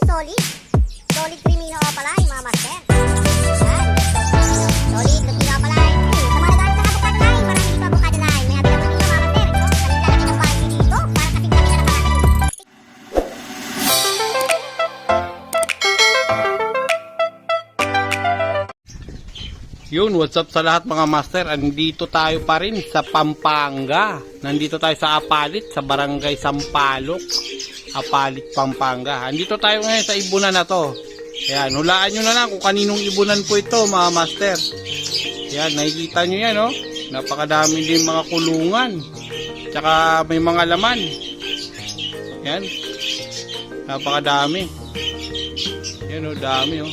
solid. Solid Crimino Opaline, mga master. Yan. Solid Lutino Opaline. Sa mga naghanap ng avocado line, marami dito avocado line. May available dito, mga master. Ang lalaki ng value dito, para kasing kami na nakalaki. Yun, what's up sa lahat mga master? Andito tayo pa rin sa Pampanga. Nandito tayo sa Apalit, sa Barangay Sampaloc, Apalit, Pampanga. Andito tayo ngayon sa ibunan na to. Ayan, hulaan nyo na lang kung kaninong ibunan po ito mga master. Ayan, nakikita nyo yan, oh. Napakadami din mga kulungan. Tsaka may mga laman. Ayan, napakadami. Ayan, oh, dami, oh.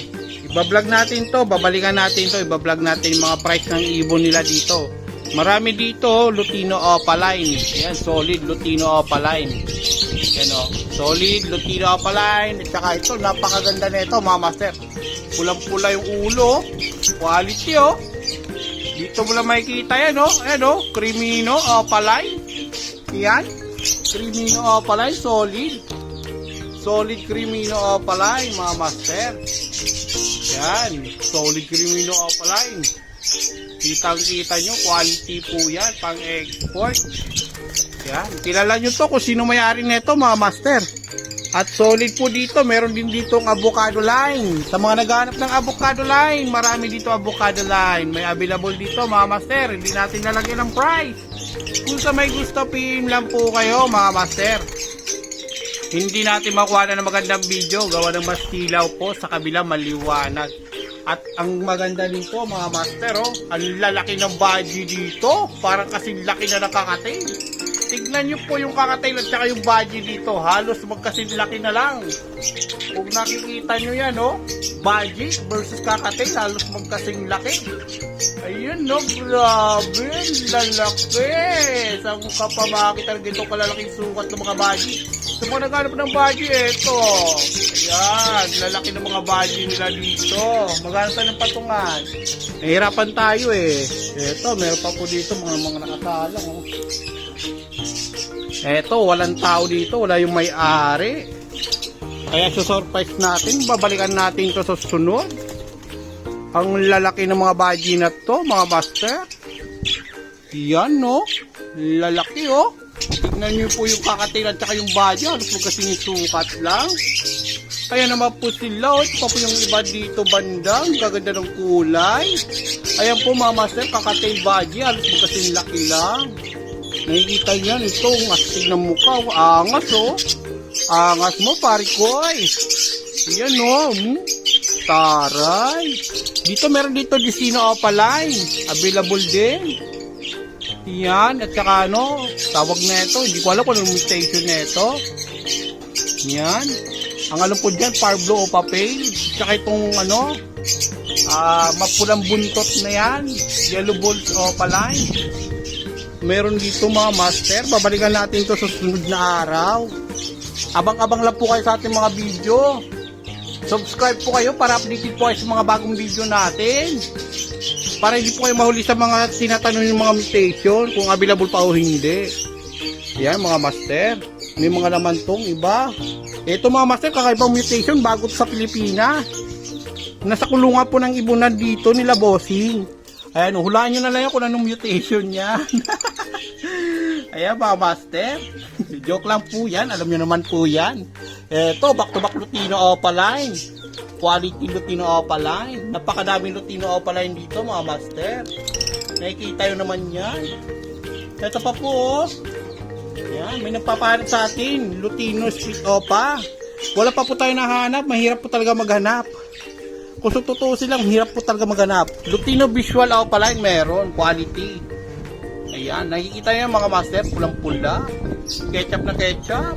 Ibablog natin to, babalikan natin to, ibablog natin yung mga price ng ibon nila dito. Marami dito, Lutino Opaline. Yan, solid Lutino Opaline. Yan o, solid Lutino Opaline. At saka ito, napakaganda na ito mga master. Pulang-pula yung ulo, quality o. Dito mo lang makikita yan o, ayan o, Crimino Opaline. Yan, Crimino Opaline, solid. Solid Crimino Opaline mga master. Yan, solid Crimino Opaline. Kitang-kita nyo, quality po yan, pang-export. Yan, kilala nyo to kung sino may-ari nito mga master. At solid po dito, meron din dito ang avocado line. Sa mga naghahanap ng avocado line, marami dito avocado line. May available dito mga master, hindi natin nalagyan ng price. Kung sa may gusto, PM lang po kayo mga master. Hindi natin makuha na ng magandang video, gawa ng mas kilaw po, sa kabila maliwanag. At ang maganda dito mga master, oh, ang lalaki ng budgie dito, parang kasing laki na nakakatail. Tignan nyo po yung kakatail at saka yung budgie dito, halos magkasing laki na lang. Kung nakikita nyo yan, oh, budgie versus kakatail, halos magkasing laki. Ayun, no, grabe, lalaki. Saan ka pa makakita ng ganito kalalaking sukat ng mga budgie? Sa mga naghanap ng budgie, eto. Ayan, lalaki ng mga budgie nila dito. Maghanap tayo ng patungan. Nahihirapan tayo eh. Eto, meron pa po dito mga nakasalang. Oh. Eto, walang tao dito. Wala yung may-ari. Kaya susurprise natin. Babalikan natin ito sa sunod. Ang lalaki ng mga budgie na to, mga master. Yan, no? Lalaki, oh. Tignan nyo po yung kakatail at saka yung budgie. Halos magkasing sukat lang. Kaya naman po sila. Ito pa po yung iba dito bandang. Gaganda ng kulay. Ayan po mga master, kakatail budgie. Halos magkasing laki lang. Nakikita nyo yan. Ito, ang astig ng mukha. Angas, oh. Angas mo, parikoy. Yan, oh. Taray. Dito meron dito Lutino Opaline. Available din. Yan, at saka ano, tawag na ito, hindi ko alam kung anong mutation na ito. Yan, ang alam ko dyan, Parblo o Papel. Tsaka itong ano, mapulang buntot na yan, Yellow Balls Opaline. Meron dito mga master, babalikan natin ito sa sunod na araw. Abang-abang lang po kayo sa ating mga video. Subscribe po kayo para updated po kayo sa mga bagong video natin. Para hindi po kayo mahuli sa mga tinatanong yung mga mutation, kung available pa o hindi. Yan mga master. May mga laman tong iba. Ito mga master, kakaibang mutation bago sa Pilipinas. Nasa kulungan po ng ibunan dito nila bossing. Ayan, hulaan nyo na lang kung anong mutation yan. Ayan mga master. Joke lang po yan, alam nyo naman po yan. Ito, back to back Lutino Opaline. Quality Lutino Opaline. Napakadaming Lutino Opaline dito mga master. Nakikita nyo naman yan. Ito pa po, yan, may nagpapahanap sa atin, Lutino Street Opa. Wala pa po tayo nahanap, mahirap po talaga maghanap. Kung sa totoo silang, hirap po talaga maghanap. Lutino Visual Opaline meron, quality. Ayan, nakikita nyo mga master, pulang-pula. Ketchup na ketchup.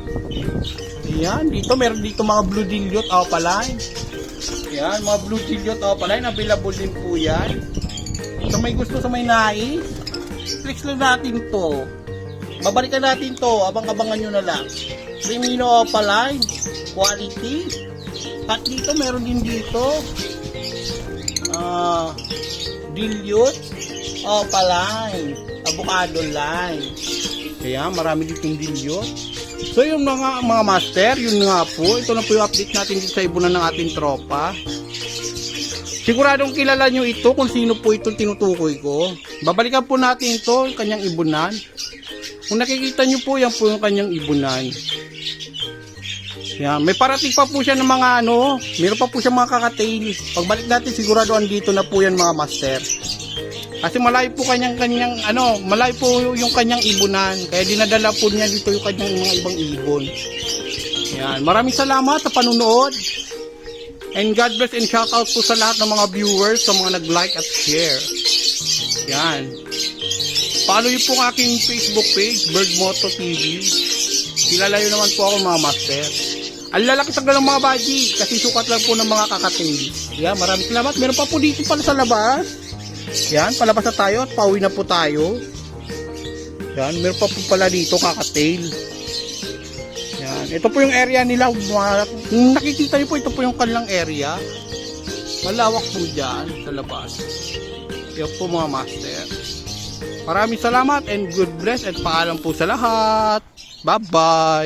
Ayan, dito meron dito mga Blue Dilute Opaline. Ayan, mga Blue Dilute Opaline, available din po yan. So may gusto sa may nais, click lang natin to. Babalikan natin to, abang-abangan nyo na lang. Crimino Opaline, quality. At dito meron din dito Dilute Opaline, avocado line. Kaya marami ditong dilute. So yung mga master, yun nga po, ito na po yung update natin dito sa ibunan ng ating tropa. Siguradong kilala nyo ito kung sino po itong tinutukoy ko. Babalikan po natin ito, yung kanyang ibunan. Kung nakikita nyo po, yan po yung kanyang ibunan. Yan, may parating pa po siya ng mga meron pa po siya mga kakatail. Pagbalik natin sigurado andito na po yan mga master. Kasi malayo po malayo po yung kanyang ibunan. Kaya dinadala po niya dito yung kanyang mga ibang ibon. Yan, maraming salamat sa panunood. And God bless and shout out po sa lahat ng mga viewers, sa mga nag-like at share. Yan. Follow niyo po ang aking Facebook page, Birdmoto TV. Kilala niyo naman po ako mga master. Ang lalaki sa ng mga baji, kasi sukat lang po ng mga kakatail. Yan, maraming salamat. Meron pa po dito pala sa labas. Yan, palabas na tayo at pauwi na po tayo. Yan, meron pa po pala dito kakatail. Yan, ito po yung area nila. Kung nakikita niyo po, ito po yung kanilang area. Malawak po dyan sa labas. Yan po mga master. Maraming salamat and good bless at paalam po sa lahat. Bye-bye!